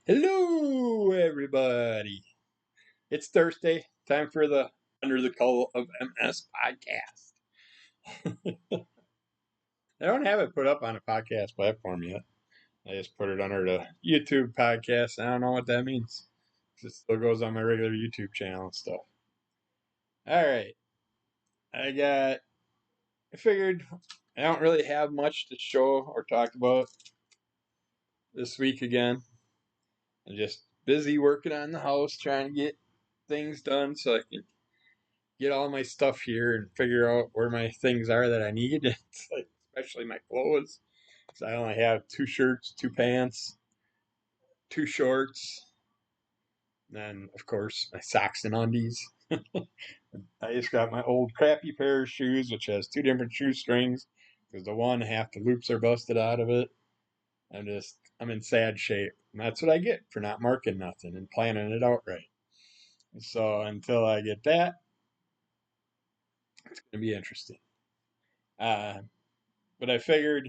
Hello, everybody. It's Thursday. Time for the Under the Cowl of MS Podcast. I don't have it put up on a podcast platform yet. I just put it under the YouTube podcast. I don't know what that means. It still goes on my regular YouTube channel and stuff. All right. I figured I don't really have much to show or talk about this week again. I'm just busy working on the house, trying to get things done so I can get all my stuff here and figure out where my things are that I need. It's like, especially my clothes. So I only have 2 shirts, 2 pants, 2 shorts, and then of course my socks and undies. I just got my old crappy pair of shoes, which has 2 different shoestrings because the one half the loops are busted out of it. I'm in sad shape. And that's what I get for not marking nothing and planning it out right. So until I get that, it's gonna be interesting. Uh, but I figured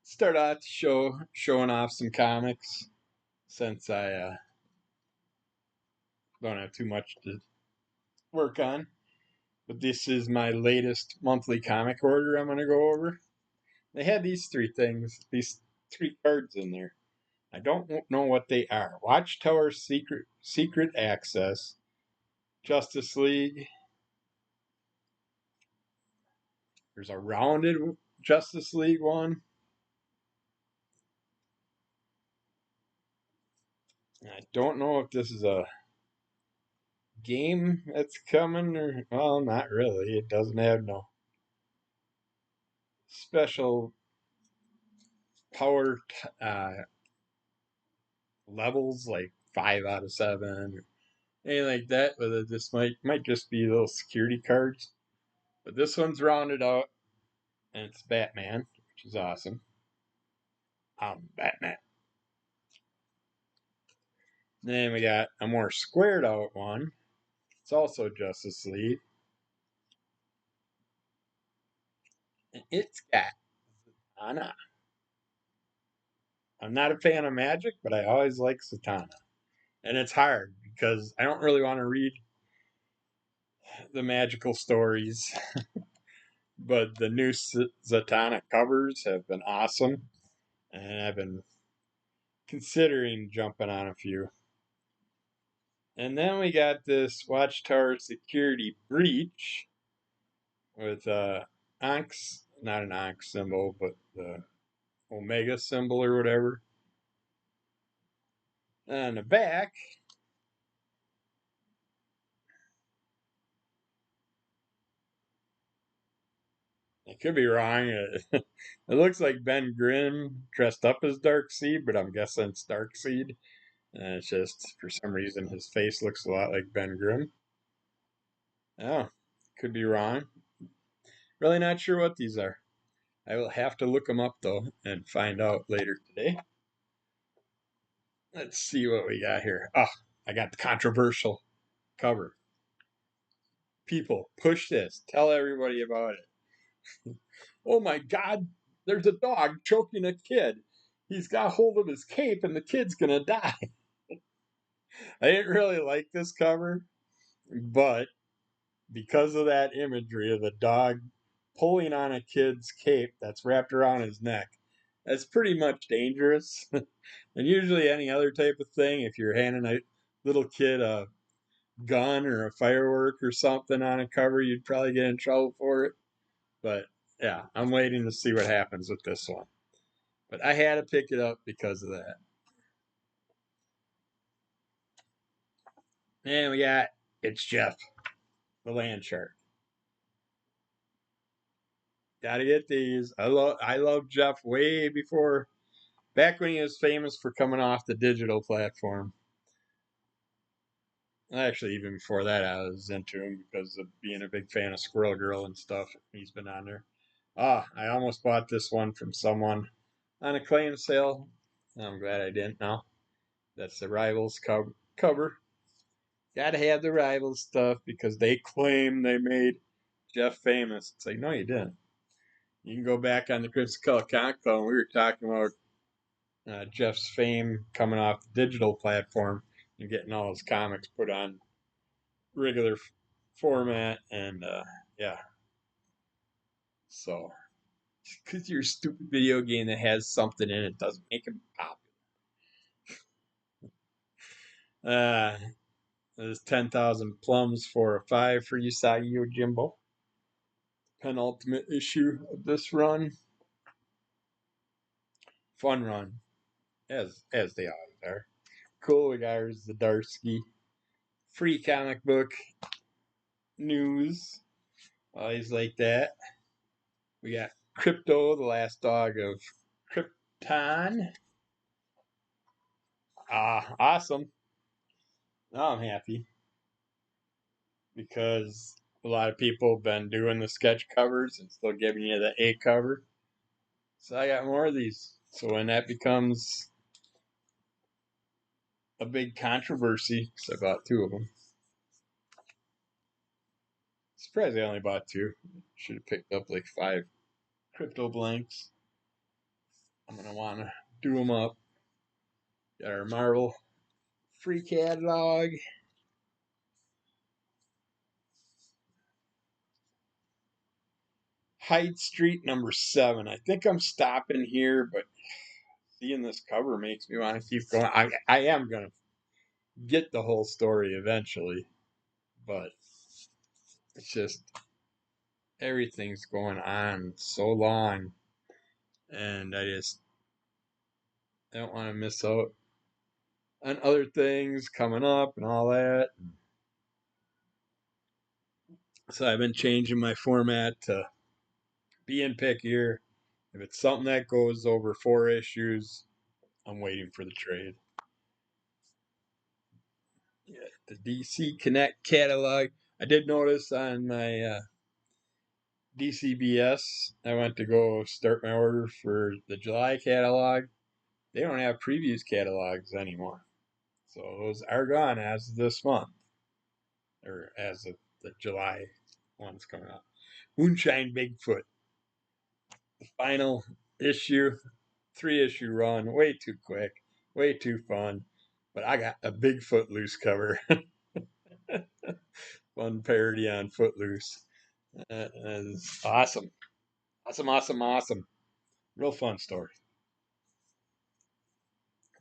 start out showing off some comics since I don't have too much to work on. But this is my latest monthly comic order I'm going to go over. They had these 3 cards in there. I don't know what they are. Watchtower Secret Access, Justice League. There's a rounded Justice League one. I don't know if this is a game that's coming or, well, not really. It doesn't have no special power levels like 5 out of 7 or anything like that. But this might just be little security cards. But this one's rounded out, and it's Batman, which is awesome. I'm Batman. Then we got a more squared out one. It's also Justice League. And it's got Zatanna. I'm not a fan of magic, but I always like Zatanna. And it's hard because I don't really want to read the magical stories. But the new Zatanna covers have been awesome. And I've been considering jumping on a few. And then we got this Watchtower Security Breach with Onx, not an Onx symbol, but the Omega symbol or whatever. And on the back, I could be wrong. It looks like Ben Grimm dressed up as Darkseid, but I'm guessing it's Darkseid. And it's just, for some reason, his face looks a lot like Ben Grimm. Oh, could be wrong. Really not sure what these are. I will have to look them up, though, and find out later today. Let's see what we got here. Oh, I got the controversial cover. People, push this. Tell everybody about it. Oh my God, there's a dog choking a kid. He's got hold of his cape and the kid's gonna die. I didn't really like this cover, but because of that imagery of the dog pulling on a kid's cape that's wrapped around his neck, that's pretty much dangerous. And usually any other type of thing, if you're handing a little kid a gun or a firework or something on a cover, you'd probably get in trouble for it. But yeah, I'm waiting to see what happens with this one. But I had to pick it up because of that. And we got It's Jeff, the land shark. Gotta get these. I love Jeff way before, back when he was famous for coming off the digital platform. Actually, even before that, I was into him because of being a big fan of Squirrel Girl and stuff. He's been on there. I almost bought this one from someone on a claim sale. I'm glad I didn't now. That's the Rivals cover. Gotta have the Rivals stuff because they claim they made Jeff famous. It's like, no, you didn't. You can go back on the Crimson Color Comic Club, and we were talking about Jeff's fame coming off the digital platform and getting all his comics put on regular format, and yeah. So, because you're a stupid video game that has something in it doesn't make it popular. There's 10,000 plums for a 5 for Usagi Yojimbo. Penultimate issue of this run. Fun run, as they always are. Cool guys, Zdarsky. Free comic book news. Always like that. We got Crypto, the last dog of Krypton. Awesome. Now I'm happy because a lot of people have been doing the sketch covers and still giving you the A cover. So I got more of these. So when that becomes a big controversy, because I bought 2 of them. Surprised I only bought 2. Should have picked up like 5 crypto blanks. I'm going to want to do them up. Got our Marvel free catalog. Hyde Street number 7. I think I'm stopping here, but seeing this cover makes me want to keep going. I am going to get the whole story eventually, but it's just everything's going on so long, and I don't want to miss out on other things coming up and all that. So I've been changing my format to being pickier. If it's something that goes over 4 issues, I'm waiting for the trade. Yeah, the DC Connect catalog. I did notice on my DCBS, I went to go start my order for the July catalog. They don't have previews catalogs anymore. So those are gone as of this month, or as of the July ones coming up. Moonshine Bigfoot, the final issue, 3-issue run, way too quick, way too fun. But I got a big Footloose cover. Fun parody on Footloose. It's awesome. Awesome. Real fun story.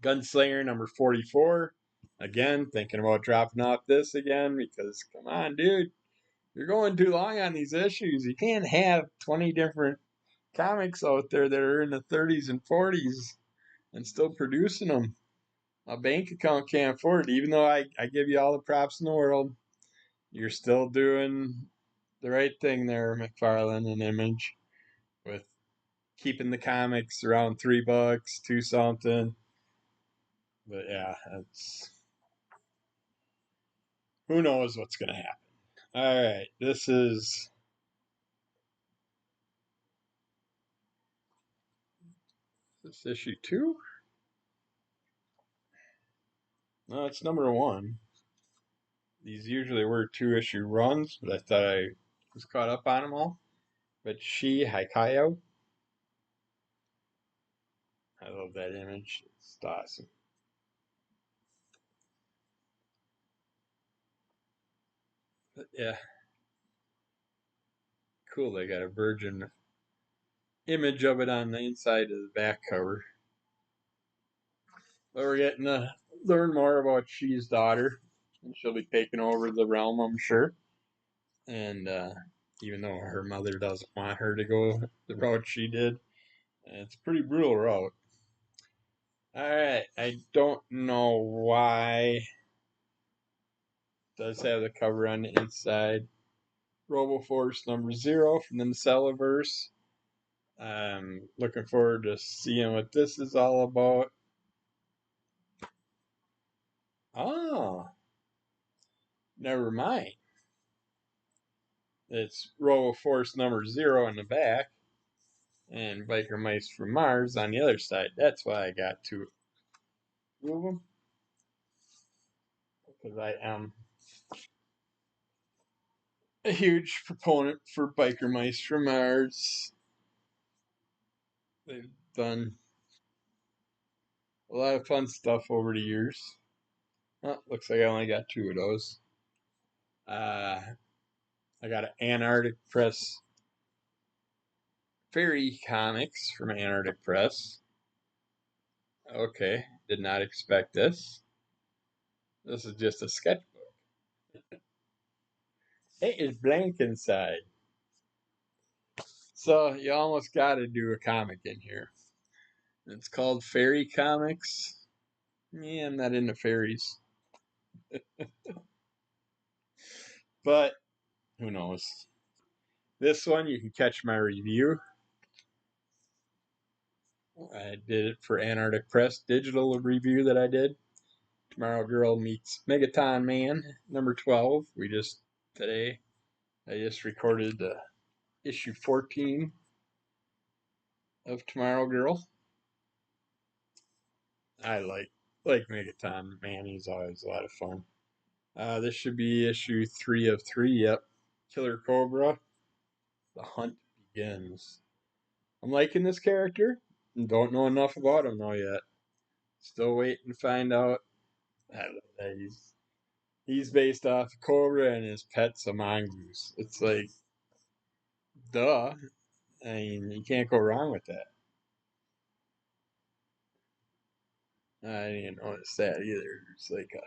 Gunslinger number 44. Again, thinking about dropping off this again because, come on, dude. You're going too long on these issues. You can't have 20 different comics out there that are in the 30s and 40s and still producing them. My bank account can't afford it. Even though I give you all the props in the world, you're still doing the right thing there, McFarlane and Image, with keeping the comics around $3, 2 something. But yeah, it's who knows what's gonna happen. All right, this is issue 2. No, it's number 1. These usually were 2-issue runs, but I thought I was caught up on them all. But Shi Haikayo, I love that image. It's awesome. But yeah, cool. They got a virgin image of it on the inside of the back cover. But we're getting to learn more about Shi's daughter, and she'll be taking over the realm, I'm sure. And even though her mother doesn't want her to go the route she did, it's a pretty brutal route. Alright, I don't know why it does have the cover on the inside. RoboForce number 0 from the Nacelaverse. I'm looking forward to seeing what this is all about. Oh, never mind. It's RoboForce number 0 in the back, and Biker Mice from Mars on the other side. That's why I got 2 of them. Because I am a huge proponent for Biker Mice from Mars. They've done lot of fun stuff over the years. Oh, looks like I only got 2 of those. I got an Antarctic Press Fairy Comics from Antarctic Press. Okay, did not expect this. This is just a sketchbook. It is blank inside. So you almost got to do a comic in here. It's called Fairy Comics. Yeah, I'm not into fairies. But who knows? This one, you can catch my review. I did it for Antarctic Press digital review that I did. Tomorrow Girl Meets Megaton Man, number 12. Today, I just recorded issue 14 of Tomorrow Girl. I like Megaton Man. He's always a lot of fun. This should be issue 3 of 3. Yep. Killer Cobra. The hunt begins. I'm liking this character. Don't know enough about him though yet. Still waiting to find out. He's based off Cobra and his pet's a mongoose. It's like, duh. I mean, you can't go wrong with that. I didn't notice that either. It's like a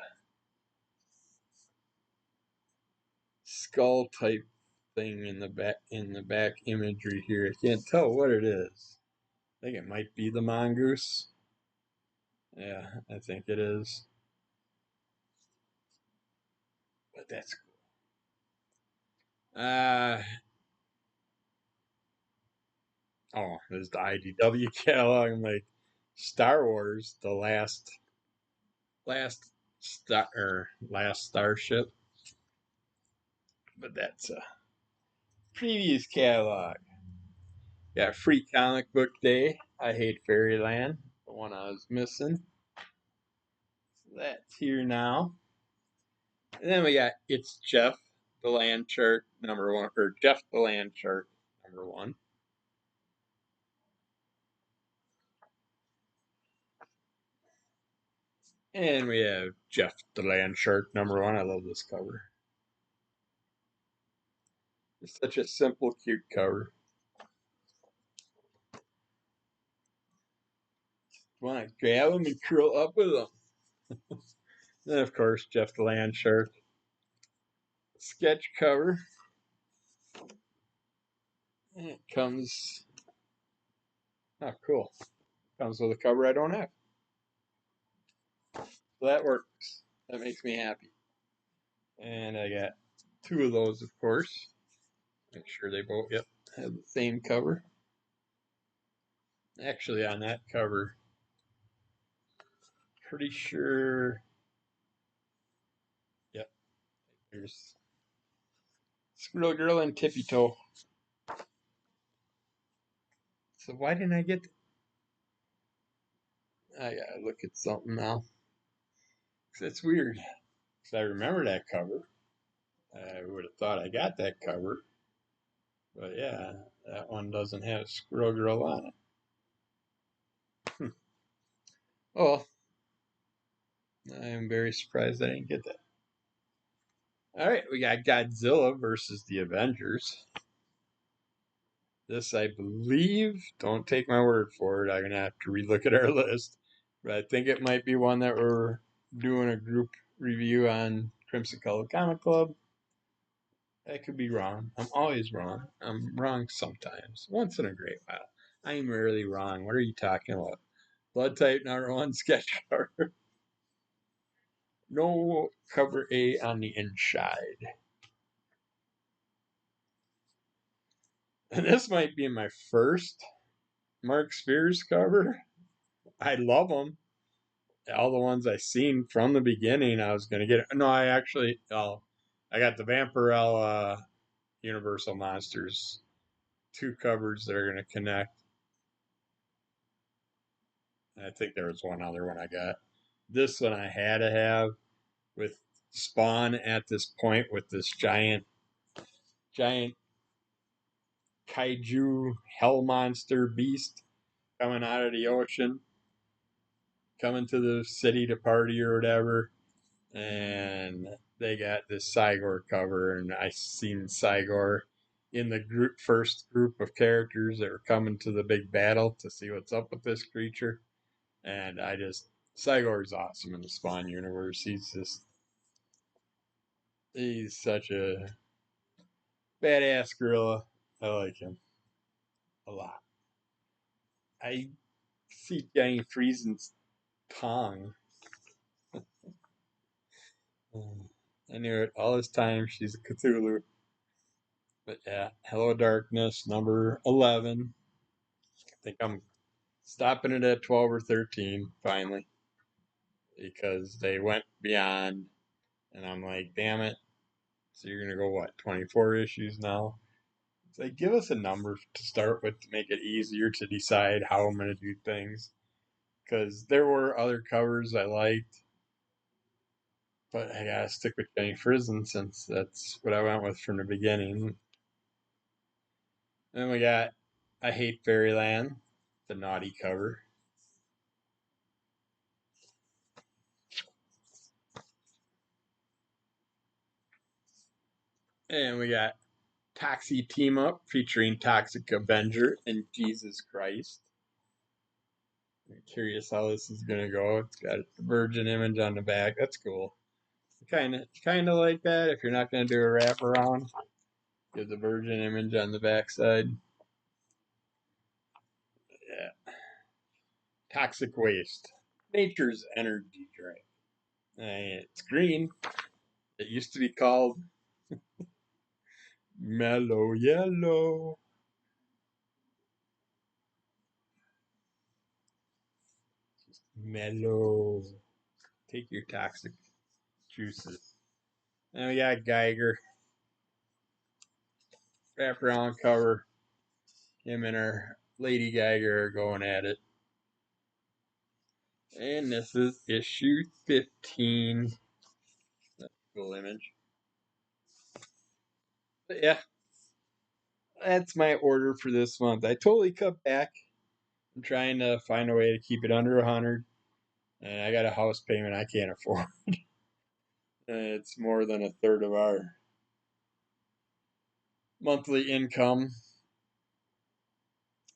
skull type thing in the back imagery here. I can't tell what it is. I think it might be the mongoose. Yeah, I think it is. But that's cool. There's the IDW catalog. I'm like, Star Wars, the last starship. But that's a previous catalog. Got Free Comic Book Day. I Hate Fairyland, the one I was missing. So that's here now. And then we got It's Jeff the Land Shark number 1, or Jeff the Land Shark number 1. And we have Jeff the Land Shark number 1. I love this cover. It's such a simple, cute cover. Want to grab him and curl up with him. Then, of course, Jeff the Land Shark sketch cover. And it comes. Oh, cool. Comes with a cover I don't have. So that works. That makes me happy. And I got 2 of those, of course. Make sure they both, have the same cover. Actually, on that cover, pretty sure. Yep. There's Squirrel Girl and Tippy Toe. So why didn't I get... I gotta look at something now. That's weird. Because I remember that cover. I would have thought I got that cover. But yeah, that one doesn't have Squirrel Girl on it. Oh, I am very surprised I didn't get that. Alright, we got Godzilla versus the Avengers. This, I believe, don't take my word for it, I'm going to have to relook at our list. But I think it might be one that we're doing a group review on Crimson Colored Comic Club. I could be wrong. I'm always wrong. I'm wrong sometimes. Once in a great while. I'm rarely wrong. What are you talking about? Blood type number 1 sketch cover. No cover A on the inside. And this might be my first Mark Spears cover. I love them. All the ones I seen from the beginning, I was gonna get. No, I got the Vampirella Universal Monsters 2 covers that are gonna connect. I think there was one other one I got. This one I had to have with Spawn at this point with this giant kaiju hell monster beast coming out of the ocean. coming to the city to party or whatever, and they got this Cygor cover, and I seen Cygor in the first group of characters that were coming to the big battle to see what's up with this creature, and Cygor's awesome in the Spawn universe. He's such a badass gorilla. I like him a lot. I see Jenny Friesen's tongue. I knew it all this time. She's a Cthulhu. But yeah, Hello Darkness, number 11. I think I'm stopping it at 12 or 13, finally. Because they went beyond. And I'm like, damn it. So you're going to go, what, 24 issues now? It's like, give us a number to start with to make it easier to decide how I'm going to do things. Because there were other covers I liked. But I gotta stick with Jenny Frison since that's what I went with from the beginning. Then we got I Hate Fairyland, the naughty cover. And we got Toxie Team Up featuring Toxic Avenger and Jesus Christ. I'm curious how this is gonna go. It's got a Virgin image on the back. That's cool. Kinda like that if you're not gonna do a wraparound. Give the Virgin image on the backside. Yeah. Toxic Waste. Nature's energy drink. It's green. It used to be called Mellow Yellow. Just mellow. Take your toxic juices. And we got Geiger. Wraparound cover. Him and our Lady Geiger are going at it. And this is issue 15. That's a cool image. But yeah, that's my order for this month. I totally cut back. I'm trying to find a way to keep it under 100. And I got a house payment I can't afford. It's more than a third of our monthly income.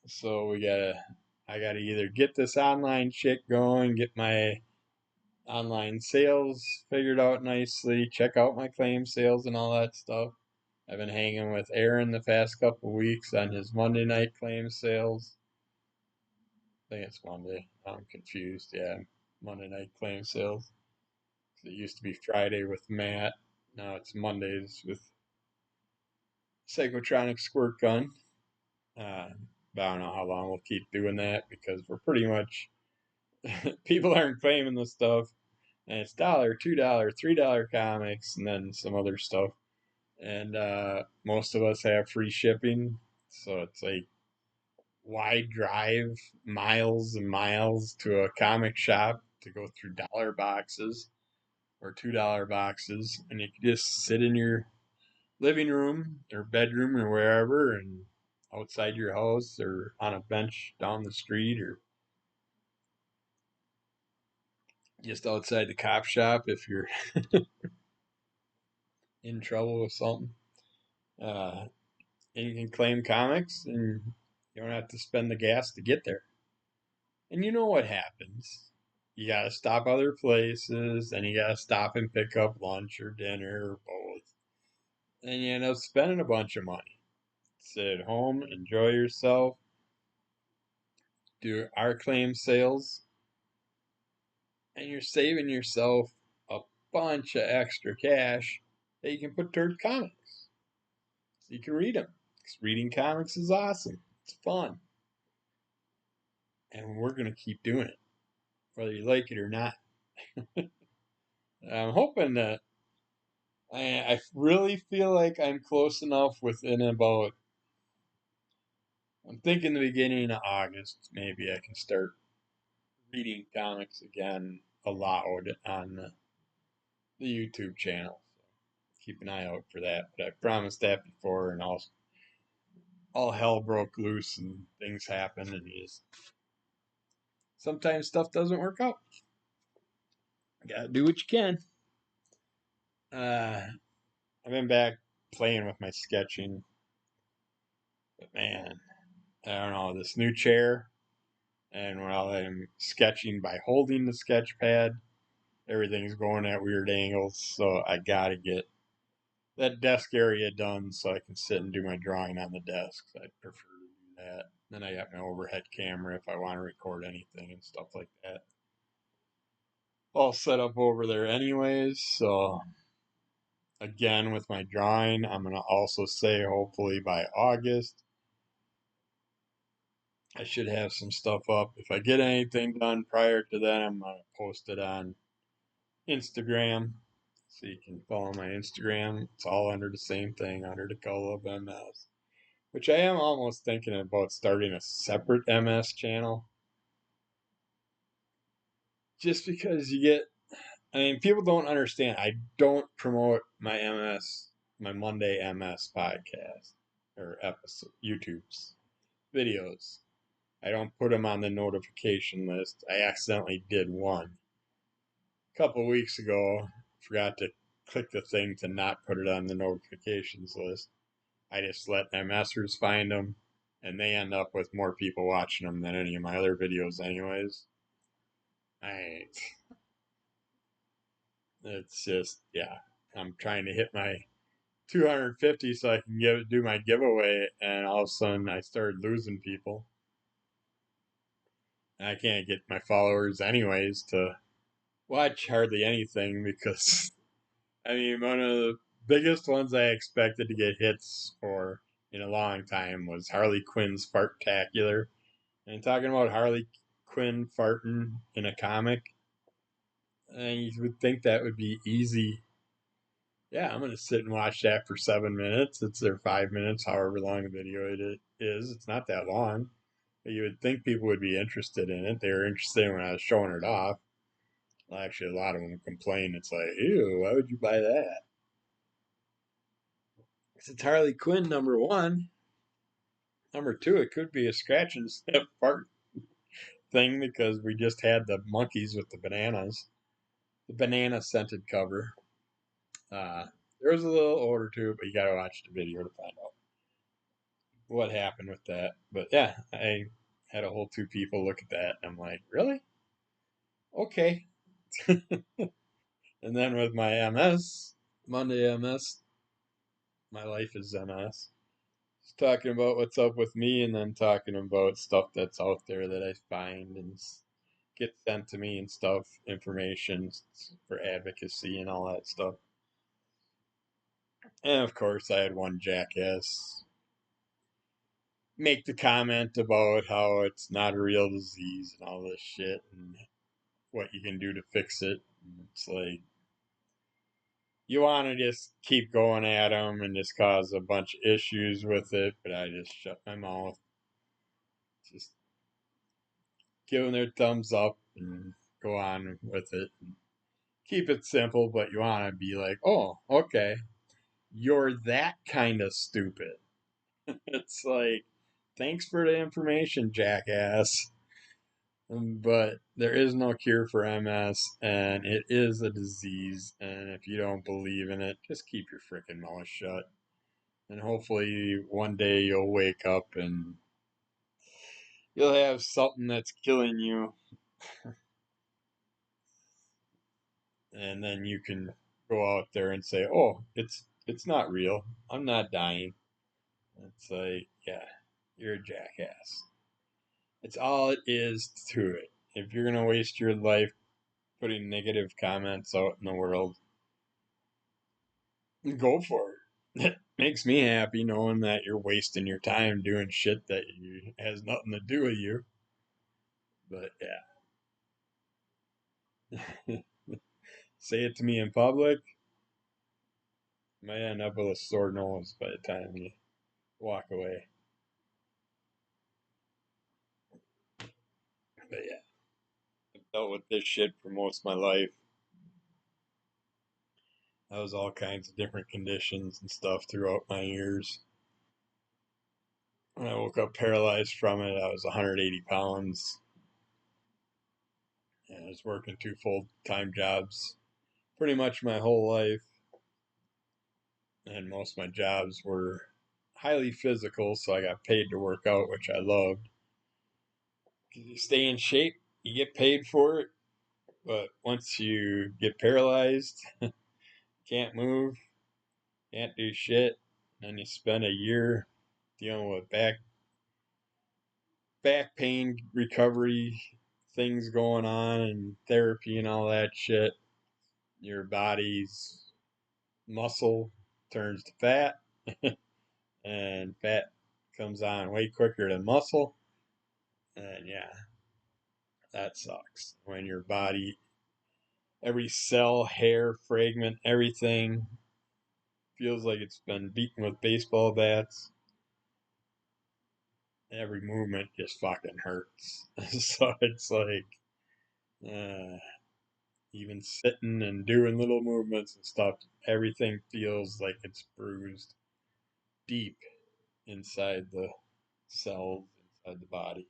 So I gotta either get this online shit going, get my online sales figured out nicely, check out my claim sales and all that stuff. I've been hanging with Aaron the past couple weeks on his Monday night claim sales. I think it's Monday. I'm confused. Yeah, Monday night claim sales. It used to be Friday with Matt. Now it's Mondays with Psychotronic Squirt Gun. But I don't know how long we'll keep doing that because we're pretty much people aren't claiming the stuff, and it's $1, $2, $3 comics, and then some other stuff. And most of us have free shipping, so it's like, why drive miles and miles to a comic shop to go through dollar boxes or $2 boxes, and you can just sit in your living room or bedroom or wherever and outside your house or on a bench down the street or just outside the cop shop if you're in trouble with something. And you can claim comics and you don't have to spend the gas to get there. And you know what happens. You gotta stop other places, and you gotta stop and pick up lunch or dinner or both. And you end up spending a bunch of money. Sit at home, enjoy yourself, do our claim sales, and you're saving yourself a bunch of extra cash that you can put toward comics. So you can read them. Because reading comics is awesome. It's fun. And we're going to keep doing it, whether you like it or not. I'm hoping that I really feel like I'm close enough within about, I'm thinking the beginning of August, maybe I can start reading comics again aloud on the YouTube channel. So keep an eye out for that. But I promised that before, and all hell broke loose and things happen, and sometimes stuff doesn't work out. Gotta do what you can. I've been back playing with my sketching, but man, I don't know, this new chair, and while I'm sketching by holding the sketch pad, everything's going at weird angles, so I gotta get that desk area done so I can sit and do my drawing on the desk. I'd prefer to do that. Then I got my overhead camera if I want to record anything and stuff like that. All set up over there anyways, so again with my drawing, I'm going to also say hopefully by August I should have some stuff up. If I get anything done prior to that, I'm going to post it on Instagram. So you can follow my Instagram. It's all under the same thing, under the Cowl of MS. Which I am almost thinking about starting a separate MS channel. Just because people don't understand. I don't promote my my Monday MS podcast or episode, YouTube's videos. I don't put them on the notification list. I accidentally did one a couple weeks ago. Forgot to click the thing to not put it on the notifications list. I just let MSers find them, and they end up with more people watching them than any of my other videos, anyways. It's just, yeah. I'm trying to hit my 250 so I can do my giveaway, and all of a sudden I started losing people. And I can't get my followers, anyways, to watch hardly anything because, one of the biggest ones I expected to get hits for in a long time was Harley Quinn's Fartacular. And talking about Harley Quinn farting in a comic, and you would think that would be easy. Yeah, I'm going to sit and watch that for 7 minutes. It's their 5 minutes, however long the video it is. It's not that long. But you would think people would be interested in it. They were interested when I was showing it off. Well, actually, a lot of them complain. It's like, ew, why would you buy that? It's Harley Quinn, number one. Number two, it could be a scratch and sniff fart thing because we just had the monkeys with the bananas. The banana scented cover. There was a little odor to it, but you gotta watch the video to find out what happened with that. But yeah, I had a whole two people look at that, and I'm like, really? Okay. And then with my Monday MS, my life is MS. Just talking about what's up with me, and then talking about stuff that's out there that I find and get sent to me and stuff, information for advocacy and all that stuff. And of course, I had one jackass make the comment about how it's not a real disease and all this shit and what you can do to fix it. And it's like, you want to just keep going at them and just cause a bunch of issues with it, but I just shut my mouth. Just give them their thumbs up and go on with it. And keep it simple, but you want to be like, oh, okay, you're that kind of stupid. It's like, thanks for the information, jackass. But there is no cure for MS, and it is a disease. And if you don't believe in it, just keep your freaking mouth shut. And hopefully, one day you'll wake up and you'll have something that's killing you, and then you can go out there and say, "Oh, it's not real. I'm not dying." It's like, yeah, you're a jackass. It's all it is to it. If you're gonna waste your life putting negative comments out in the world, go for it. It makes me happy knowing that you're wasting your time doing shit that has nothing to do with you. But yeah, say it to me in public, you might end up with a sore nose by the time you walk away. But yeah, I've dealt with this shit for most of my life. I was all kinds of different conditions and stuff throughout my years. When I woke up paralyzed from it, I was 180 pounds. And I was working 2 full-time jobs pretty much my whole life. And most of my jobs were highly physical, so I got paid to work out, which I loved. You stay in shape, you get paid for it, but once you get paralyzed, can't move, can't do shit, and you spend a year dealing with back pain recovery things going on and therapy and all that shit. Your body's muscle turns to fat, and fat comes on way quicker than muscle. And yeah, that sucks. When your body, every cell, hair, fragment, everything feels like it's been beaten with baseball bats. Every movement just fucking hurts. So it's like, uh, even sitting and doing little movements and stuff, everything feels like it's bruised deep inside the cells, inside the body.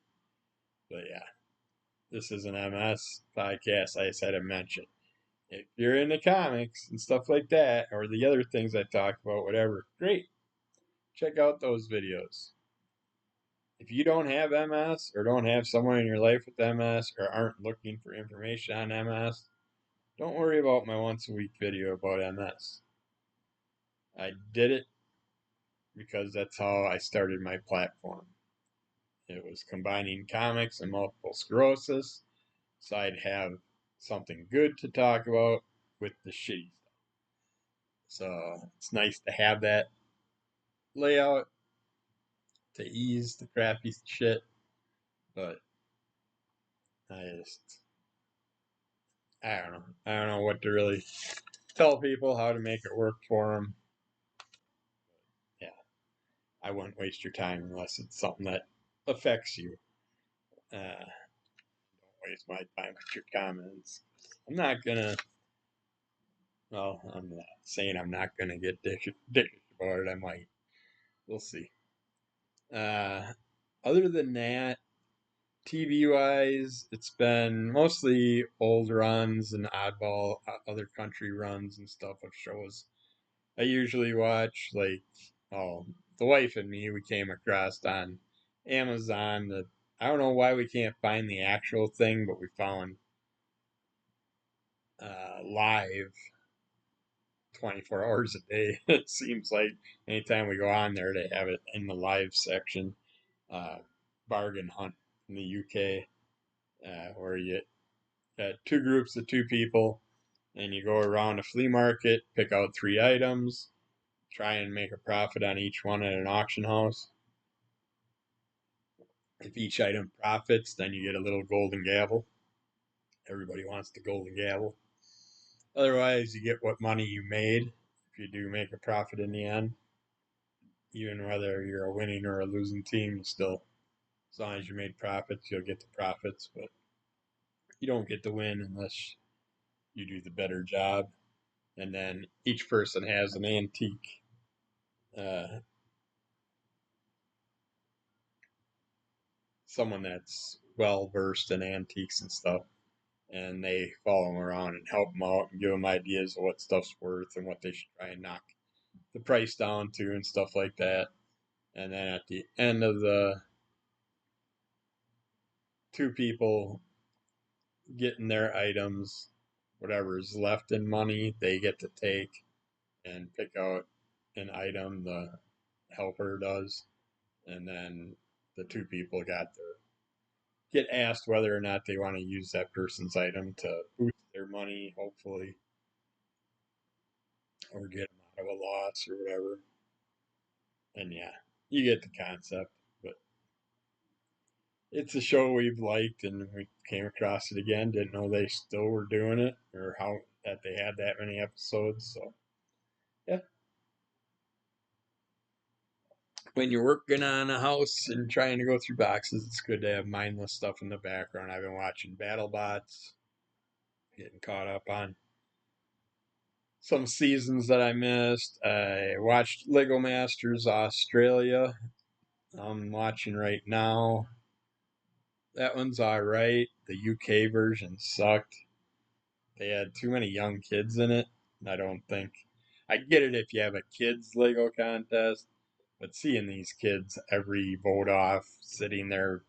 But yeah, this is an MS podcast. I just had to mention. If you're into comics and stuff like that, or the other things I talk about, whatever, great. Check out those videos. If you don't have MS or don't have someone in your life with MS or aren't looking for information on MS, don't worry about my once a week video about MS. I did it because that's how I started my platform. It was combining comics and multiple sclerosis, so I'd have something good to talk about with the shitty stuff. So it's nice to have that layout to ease the crappy shit, but I just, I don't know. I don't know what to really tell people, how to make it work for them. Yeah, I wouldn't waste your time unless it's something that affects you. Don't waste my time with your comments. I'm not gonna. Well, I'm not saying I'm not gonna get dickish about it. I might. We'll see. Uh, Other than that, TV wise, it's been mostly old runs and oddball other country runs and stuff of shows I usually watch. Like, oh, The Wife and Me, we came across on Amazon. I don't know why we can't find the actual thing, but we found live 24 hours a day. It seems like anytime we go on there, they have it in the live section. Bargain hunt in the UK, where you got 2 groups of 2 people, and you go around a flea market, pick out 3 items, try and make a profit on each one at an auction house. If each item profits, then you get a little golden gavel. Everybody wants the golden gavel. Otherwise, you get what money you made if you do make a profit in the end. Even whether you're a winning or a losing team, you still, as long as you made profits, you'll get the profits. But you don't get the win unless you do the better job. And then each person has an antique uh, someone that's well versed in antiques and stuff, and they follow them around and help them out and give them ideas of what stuff's worth and what they should try and knock the price down to and stuff like that. And then at the end of the 2 people getting their items, whatever's left in money, they get to take and pick out an item, the helper does, and then the 2 people get asked whether or not they want to use that person's item to boost their money, hopefully, or get them out of a loss or whatever. And yeah, you get the concept. But it's a show we've liked, and we came across it again. Didn't know they still were doing it, or how that they had that many episodes. So yeah, when you're working on a house and trying to go through boxes, it's good to have mindless stuff in the background. I've been watching BattleBots, getting caught up on some seasons that I missed. I watched Lego Masters Australia. I'm watching right now. That one's all right. the UK version sucked. They had too many young kids in it. I don't think. I get it if you have a kids Lego contest, but seeing these kids every vote off sitting there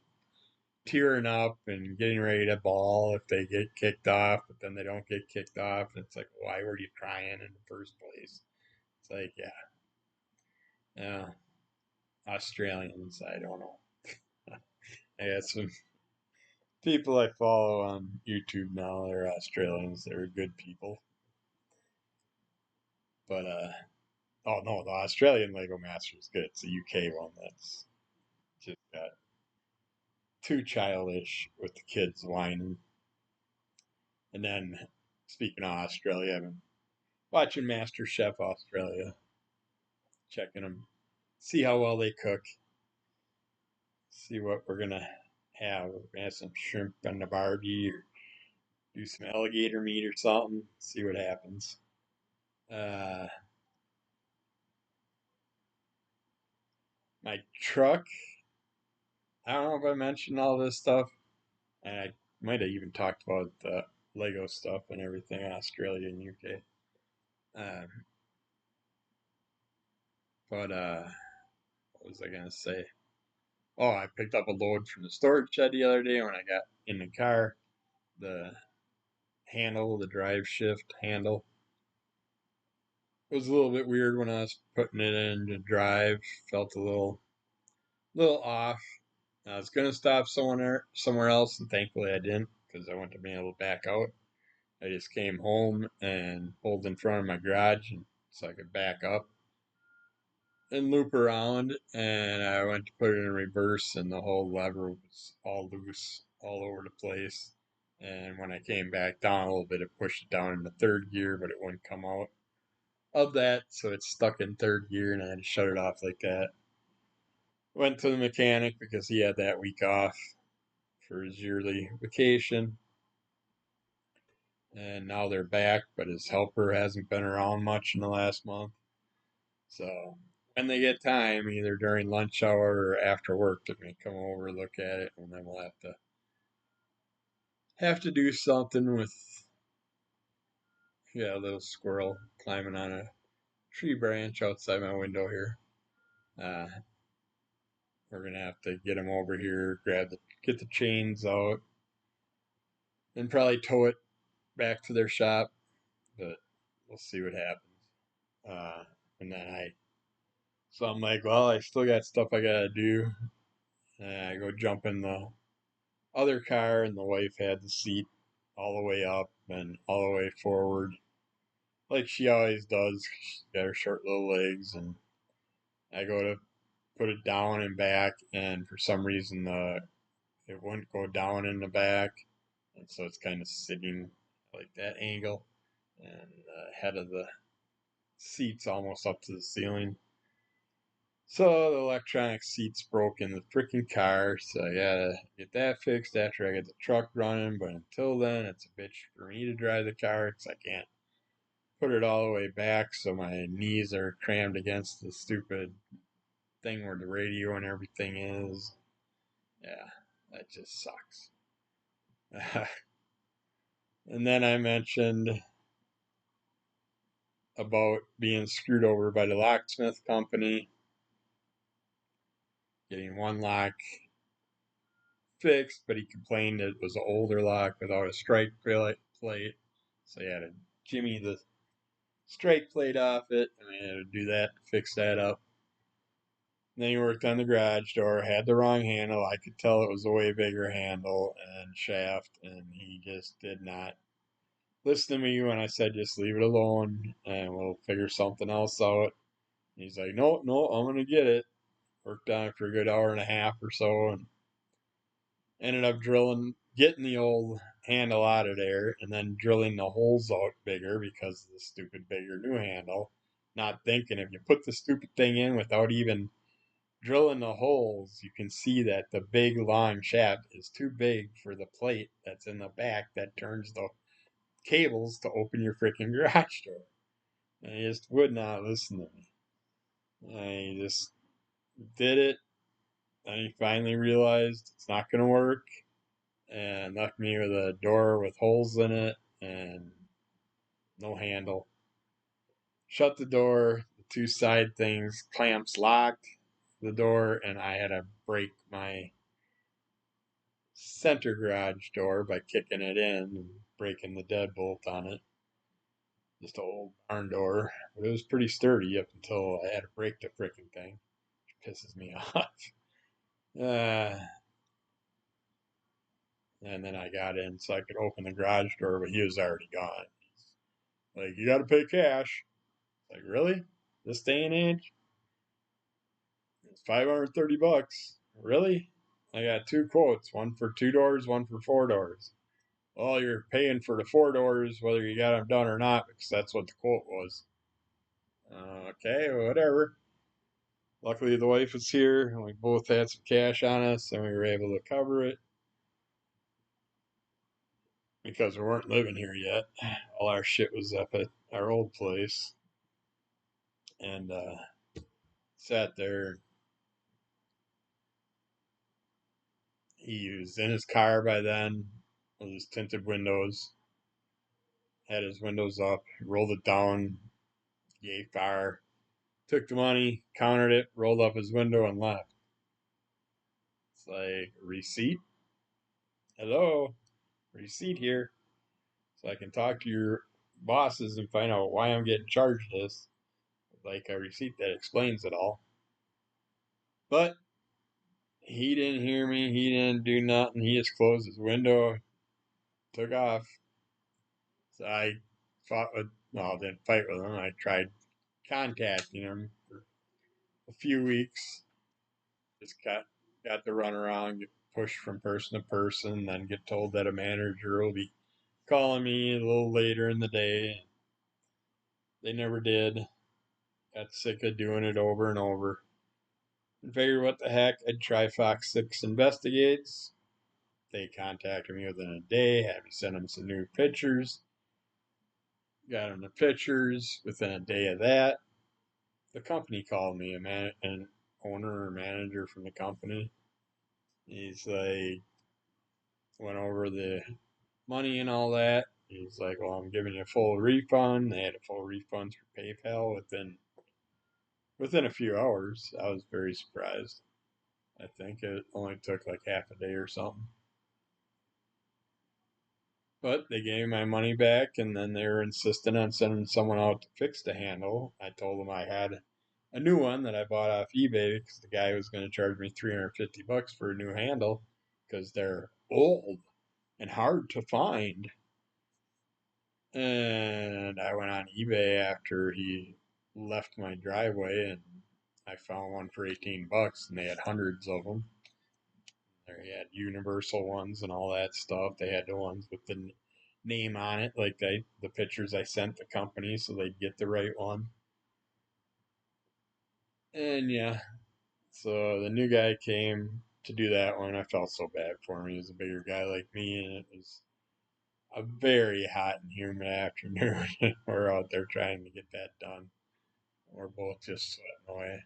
tearing up and getting ready to bawl if they get kicked off, but then they don't get kicked off. And it's like, why were you crying in the first place? It's like, yeah, Australians, I don't know. I got some people I follow on YouTube now. They're Australians. They're good people. But, oh no, the Australian Lego Master is good. It's a UK one that's just got too childish with the kids whining. And then, speaking of Australia, I've been watching Master Chef Australia, checking them, see how well they cook, see what we're gonna have. We're gonna have some shrimp on the barbie, or do some alligator meat or something. See what happens. My truck. I don't know if I mentioned all this stuff, and I might have even talked about the Lego stuff and everything in Australia and UK. Um, but what was I gonna say? Oh, I picked up a load from the storage shed the other day when I got in the car. The handle, the drive shift handle, it was a little bit weird when I was putting it into drive. Felt a little off. I was gonna stop somewhere else, and thankfully I didn't because I wouldn't have been able to back out. I just came home and pulled in front of my garage so I could back up and loop around, and I went to put it in reverse, and the whole lever was all loose all over the place. And when I came back down a little bit, it pushed it down into third gear, but it wouldn't come out of that, so it's stuck in third gear, and I had to shut it off like that. Went to the mechanic because he had that week off for his yearly vacation, and now they're back, but his helper hasn't been around much in the last month. So when they get time, either during lunch hour or after work, they're gonna come over, look at it, and then we'll have to do something with a little squirrel climbing on a tree branch outside my window here. Uh, we're gonna have to get him over here, get the chains out, and probably tow it back to their shop. But we'll see what happens. Uh, and then so I'm like, well, I still got stuff I gotta do. And I go jump in the other car, and the wife had the seat all the way up and all the way forward, like she always does. She's got her short little legs, and I go to put it down and back, and for some reason it wouldn't go down in the back, and so it's kind of sitting like that angle, and the head of the seat's almost up to the ceiling. So the electronic seat's broke in the freaking car, so I gotta get that fixed after I get the truck running. But until then, it's a bitch for me to drive the car because I can't put it all the way back, so my knees are crammed against the stupid thing where the radio and everything is. Yeah, that just sucks. And then I mentioned about being screwed over by the locksmith company, getting one lock fixed, but he complained it was an older lock without a strike plate, so he had to jimmy the strike plate off it, and I had to do that to fix that up. And then he worked on the garage door, had the wrong handle. I could tell it was a way bigger handle and shaft, and he just did not listen to me when I said just leave it alone and we'll figure something else out. And he's like, no, I'm gonna get it. Worked on it for a good hour and a half or so, and ended up getting the old handle out of there, and then drilling the holes out bigger because of the stupid bigger new handle. Not thinking if you put the stupid thing in without even drilling the holes, you can see that the big long shaft is too big for the plate that's in the back that turns the cables to open your freaking garage door. And he just would not listen to me. I just did it. And he finally realized it's not going to work. and left me with a door with holes in it and no handle. Shut the door, the two side things, clamps locked the door, and I had to break my center garage door by kicking it in and breaking the deadbolt on it. Just an old barn door. But it was pretty sturdy up until I had to break the freaking thing. Which pisses me off. And then I got in so I could open the garage door, but he was already gone. Like, you got to pay cash. Like, really? This day and age? It's $530. Really? I got two quotes, one for 2 doors, one for 4 doors. Well, you're paying for the 4 doors whether you got them done or not, because that's what the quote was. Okay, whatever. Luckily, the wife was here, and we both had some cash on us, and we were able to cover it because we weren't living here yet. All our shit was up at our old place, and sat there. He was in his car by then with his tinted windows, had his windows up, rolled it down, gave fire, took the money, counted it, rolled up his window, and left. It's like, receipt? Hello? Receipt here. So I can talk to your bosses and find out why I'm getting charged this. Like a receipt that explains it all. But he didn't hear me. He didn't do nothing. He just closed his window, took off. So I fought with, well, didn't fight with him. I tried contacting him for a few weeks. Just got to run around, get pushed from person to person, then get told that a manager will be calling me a little later in the day. They never did. Got sick of doing it over and over. And figured what the heck, I'd try Fox 6 Investigates. They contacted me within a day, had me send them some new pictures. Got them the pictures within a day of that. The company called me, an owner or manager from the company. He's like, went over the money and all that. He's like, well, I'm giving you a full refund. They had a full refund through PayPal within a few hours. I was very surprised. I think it only took like half a day or something. But they gave me my money back, and then they were insisting on sending someone out to fix the handle. I told them I had a new one that I bought off eBay because the guy was going to charge me $350 for a new handle because they're old and hard to find. And I went on eBay after he left my driveway, and I found one for $18, and they had hundreds of them. They had universal ones and all that stuff. They had the ones with the name on it, like the pictures I sent the company so they'd get the right one. And yeah, so the new guy came to do that one. I felt so bad for him. He was a bigger guy like me, and it was a very hot and humid afternoon. We're out there trying to get that done. We're both just sweating away.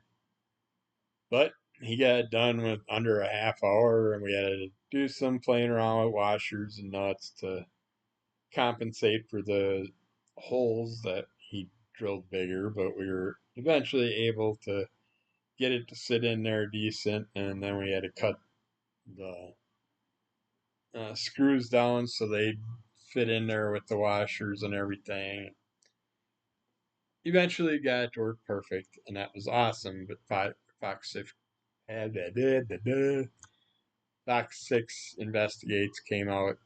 But he got it done with under a half hour, and we had to do some playing around with washers and nuts to compensate for the holes that he drilled bigger. But we were eventually able to get it to sit in there decent, and then we had to cut the screws down so they'd fit in there with the washers and everything. Eventually got it to work perfect, and that was awesome. But Fox 6 Fox 6 Investigates came out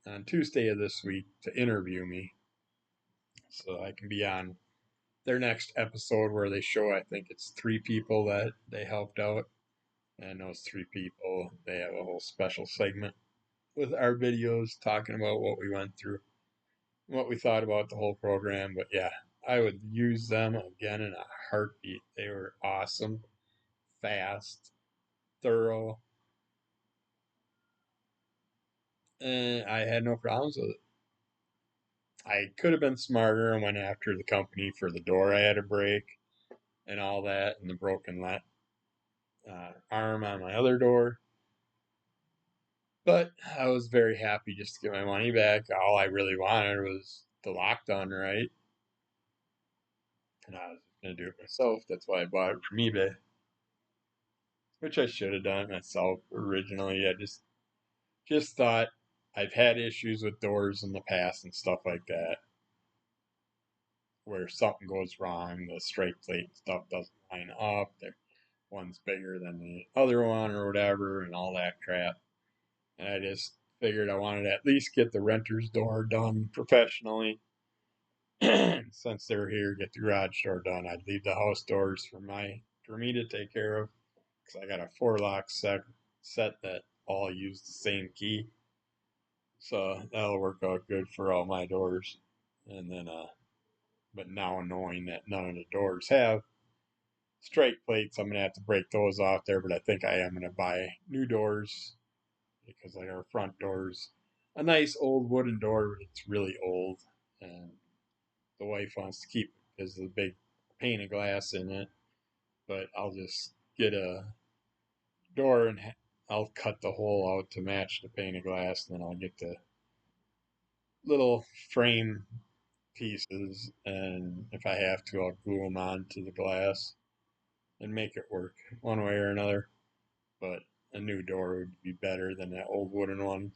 on Tuesday of this week to interview me, so I can be on their next episode where they show, I think it's 3 people that they helped out, and those 3 people, they have a whole special segment with our videos talking about what we went through, what we thought about the whole program. But yeah, I would use them again in a heartbeat. They were awesome, fast, thorough, and I had no problems with it. I could have been smarter and went after the company for the door I had to break and all that, and the broken arm on my other door. But I was very happy just to get my money back. All I really wanted was the lock done right. And I was going to do it myself. That's why I bought it from eBay, which I should have done myself originally. I just thought I've had issues with doors in the past and stuff like that, where something goes wrong, the strike plate stuff doesn't line up, one's bigger than the other one or whatever, and all that crap. And I just figured I wanted to at least get the renter's door done professionally. Since they're here, get the garage door done. I'd leave the house doors for me to take care of, because I got a 4-lock set that all use the same key. So that'll work out good for all my doors. And then, but now knowing that none of the doors have strike plates, I'm gonna have to break those off there. But I think I am gonna buy new doors, because like our front doors, a nice old wooden door, but it's really old, and the wife wants to keep it because of the big pane of glass in it. But I'll just get a door and I'll cut the hole out to match the pane of glass, and then I'll get the little frame pieces, and if I have to, I'll glue them onto the glass and make it work one way or another. But a new door would be better than that old wooden one.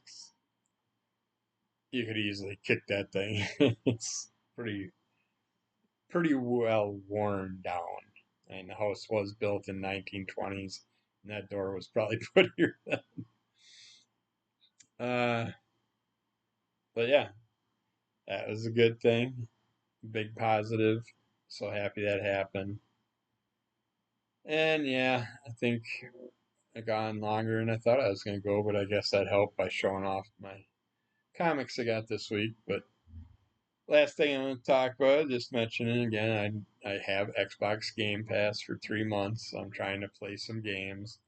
You could easily kick that thing. It's pretty well worn down. And the house was built in 1920s, and that door was probably put here then. But yeah, that was a good thing. Big positive. So happy that happened. And yeah, I think I gone longer than I thought I was going to go, but I guess that helped by showing off my comics I got this week. But last thing I want to talk about, just mentioning again, I have X-Box Gamepass for 3 months. I'm trying to play some games.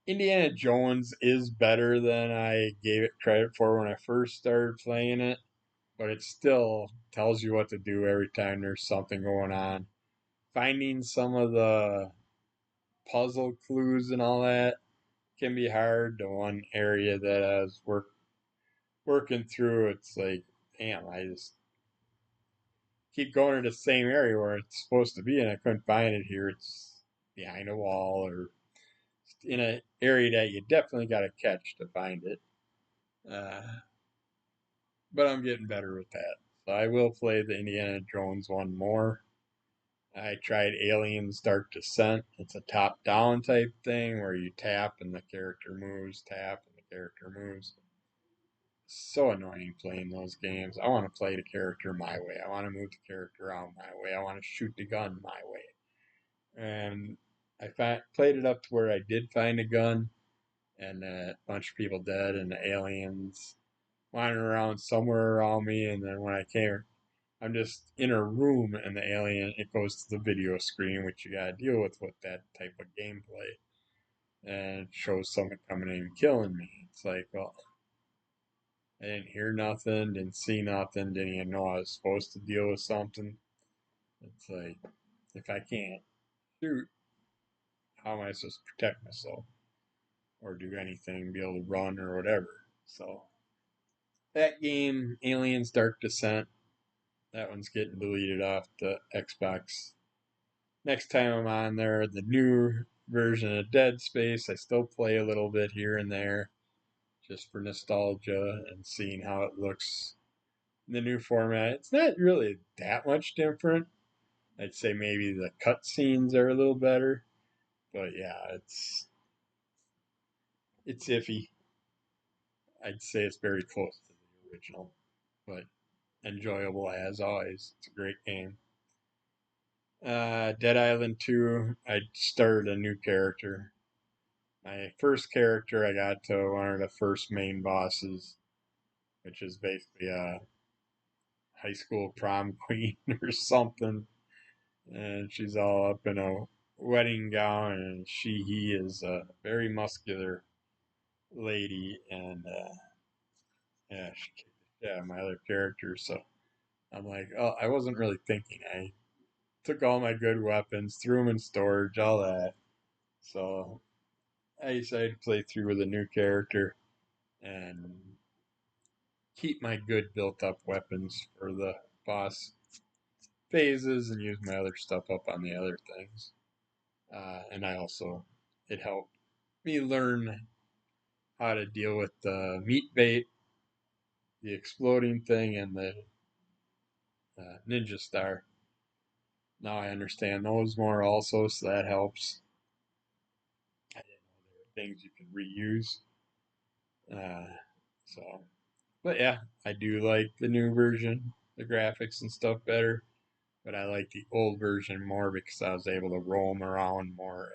Indiana Jones is better than I gave it credit for when I first started playing it, but it still tells you what to do every time there's something going on. Finding some of the puzzle clues and all that can be hard. The one area that I was working through, it's like, damn, I just keep going to the same area where it's supposed to be, and I couldn't find it here. It's behind a wall or in an area that you definitely got to catch to find it. Uh, but I'm getting better with that. So I will play the Indiana Jones one more. I tried Aliens Dark Descent. It's a top down type thing where you tap and the character moves, tap and the character moves. So annoying playing those games. I want to play the character my way. I want to move the character around my way. I want to shoot the gun my way. And played it up to where I did find a gun, and a bunch of people dead, and the aliens wandering around somewhere around me. And then when I came, I'm just in a room, and the alien, it goes to the video screen, which you gotta deal with that type of gameplay. And it shows someone coming in and killing me. It's like, well, I didn't hear nothing, didn't see nothing, didn't even know I was supposed to deal with something. It's like, if I can't shoot, how am I supposed to protect myself? Or do anything, be able to run or whatever. So, that game, Aliens Dark Descent, that one's getting deleted off the Xbox. Next time I'm on there, the new version of Dead Space, I still play a little bit here and there, just for nostalgia and seeing how it looks in the new format. It's not really that much different. I'd say maybe the cutscenes are a little better, but yeah, it's iffy. I'd say it's very close to the original, but enjoyable as always. It's a great game. Dead Island 2, I started a new character. My first character, I got to one of the first main bosses, which is basically a high school prom queen or something. And she's all up in a wedding gown, and he is a very muscular lady, and yeah, she kicked the shit out of my other character. So I'm like, oh, I wasn't really thinking. I took all my good weapons, threw them in storage, all that. So I decided to play through with a new character and keep my good built up weapons for the boss phases and use my other stuff up on the other things. And it helped me learn how to deal with the meat bait, the exploding thing, and the ninja star. Now I understand those more also, so that helps. I didn't know there were things you could reuse. So, but yeah, I do like the new version, the graphics and stuff better. But I like the old version more because I was able to roam around more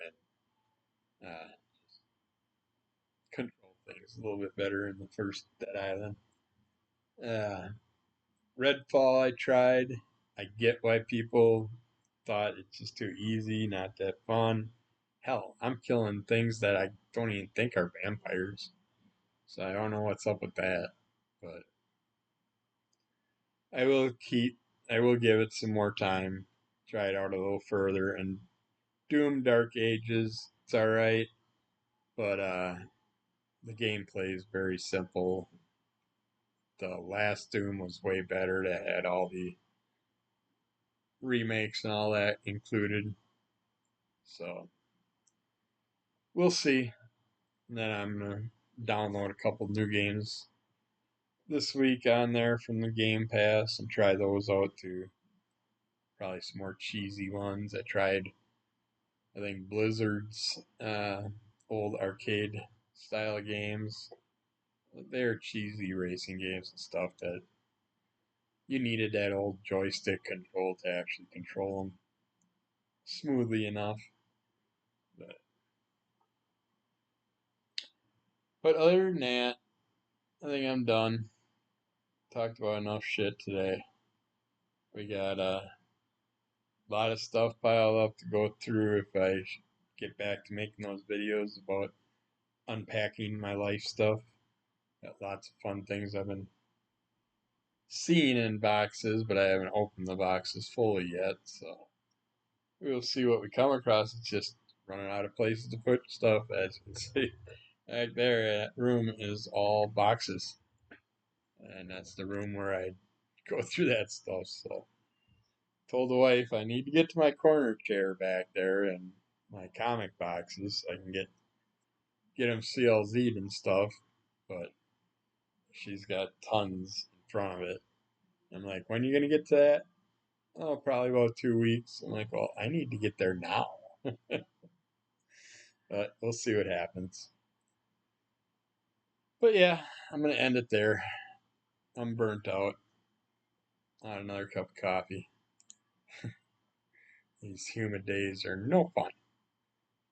and control things a little bit better in the first Dead Island. Uh, Redfall, I tried. I get why people thought it's just too easy, not that fun. Hell, I'm killing things that I don't even think are vampires. So I don't know what's up with that. But I will give it some more time, try it out a little further. And Doom Dark Ages, it's alright, but the gameplay is very simple. The last Doom was way better. That had all the remakes and all that included. So we'll see. And then I'm gonna download a couple new games this week on there from the Game Pass and try those out too. Probably some more cheesy ones. I think Blizzard's old arcade style games. They're cheesy racing games and stuff that you needed that old joystick control to actually control them smoothly enough. But other than that, I think I'm done. Talked about enough shit today. We got a lot of stuff piled up to go through if I get back to making those videos about unpacking my life stuff. Got lots of fun things I've been seeing in boxes, but I haven't opened the boxes fully yet, so we'll see what we come across. It's just running out of places to put stuff, as you can see. Back there, that room is all boxes. And that's the room where I go through that stuff, so told the wife I need to get to my corner chair back there and my comic boxes so I can get them CLZ'd and stuff, but she's got tons in front of it. I'm like, when are you gonna get to that? Oh, probably about 2 weeks. I'm like, well, I need to get there now. But we'll see what happens. But yeah, I'm gonna end it there. I'm burnt out. Not another cup of coffee. These humid days are no fun.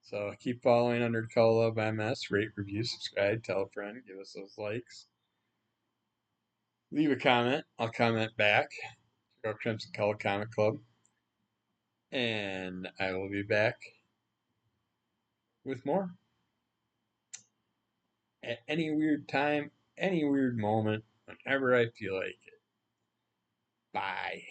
So keep following under Cowl of MS. Rate, review, subscribe, tell a friend, give us those likes. Leave a comment. I'll comment back. Check out Crimson Color Comic Club. And I will be back with more. At any weird time, any weird moment, whenever I feel like it. Bye.